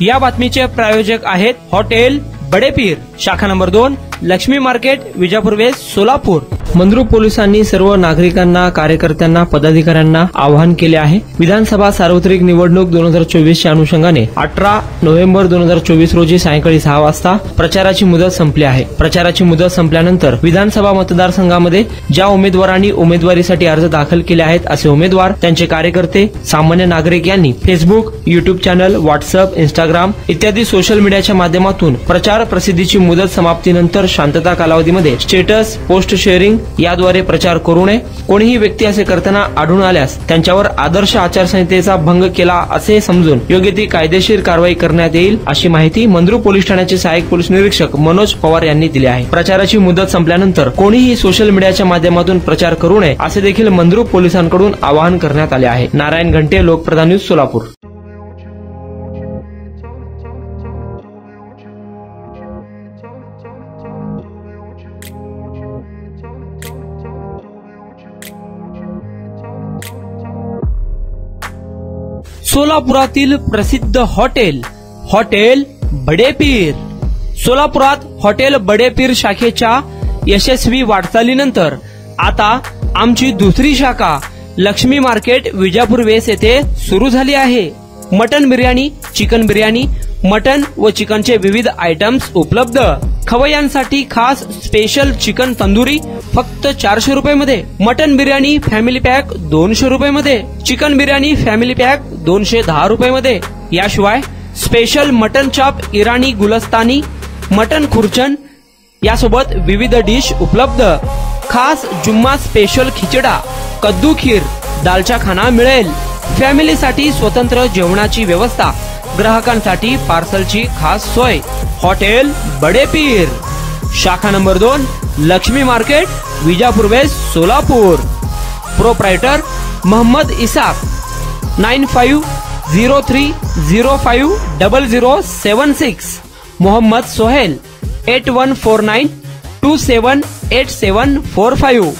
या बातमीचे प्रायोजक आहेत हॉटेल बडेपीर, शाखा number 2, Lakshmi market, Vijapur west, Solapur. Mandrup पोलिसांनी सर्व नागरिकांना, कार्यकर्त्यांना, पदाधिकाऱ्यांना आवाहन केले आहे। विधानसभा सार्वत्रिक निवडणूक 2024 च्या अनुषंगाने 18 नोव्हेंबर 2024 रोजी सायंकाळी 6 वाजता प्रचाराची मुदत संपली आहे। प्रचाराची मुदत संपल्यानंतर विधानसभा मतदारसंघामध्ये ज्या उमेदवारांनी उमेदवारीसाठी अर्ज दाखल केले आहेत असे उमेदवार, त्यांचे कार्यकर्ते, सामान्य नागरिक यांनी Facebook, YouTube channel, WhatsApp, Instagram इत्यादी सोशल मीडियाच्या माध्यमातून प्रचार प्रसिद्धीची मुदत समाप्तीनंतर शांतता कालावधीमध्ये स्टेटस, पोस्ट शेअरिंग याद्वारे प्रचार करू नये। कोणीही व्यक्ती असे करताना आढळून आल्यास त्यांच्यावर आदर्श आचारसंहितेचा भंग केला असे समजून योग्य ती कायदेशीर कारवाई करण्यात येईल, अशी माहिती मंद्रुप पोलीस ठाण्याचे सहाय्यक पोलीस निरीक्षक मनोज पवार यांनी दिली आहे। प्रचाराची मुदत संपल्यानंतर कोणीही सोशल मीडियाच्या माध्यमातून प्रचार करू नये असे देखील मंद्रुप पोलिसांकडून आवाहन करण्यात आले आहे। नारायण घंटे, लोकप्रधान न्यूज, सोलापूर। सोलापुरातील प्रसिद्ध हॉटेल बडेपीर। सोलापुरात हॉटेल बडेपीर शाखेच्या यशस्वी वाटचालीनंतर आता आमची दुसरी शाखा लक्ष्मी मार्केट, विजापूर वेस्ट येथे सुरू झाली आहे। Mutton biryani, chicken biryani, mutton व चिकनचे विविध आयटम्स उपलब्ध। खवय्यांसाठी खास स्पेशल चिकन तंदुरी फक्त 400 रुपये मध्ये, मटन बिर्याणी फॅमिली पॅक 200 रुपये मध्ये, चिकन बिर्याणी फॅमिली पॅक 210 रुपये मध्ये। याशिवाय स्पेशल मटन चाप, इराणी गुलस्तानी, मटन खुर्चन यासोबत विविध डिश उपलब्ध। खास जुम्मा स्पेशल खिचडा, कद्दू खीर, दालचा खाना मिळेल। फॅमिलीसाठी स्वतंत्र जेवणाची व्यवस्था, ग्राहकांसाठी पार्सलची खास सोय। हॉटेल बडेपीर, शाखा number 2, Lakshmi market, Vijapur west, Solapur. Proprietor Mohammad Isaq, 9503050076। Mohammad Sohel, 8149278745।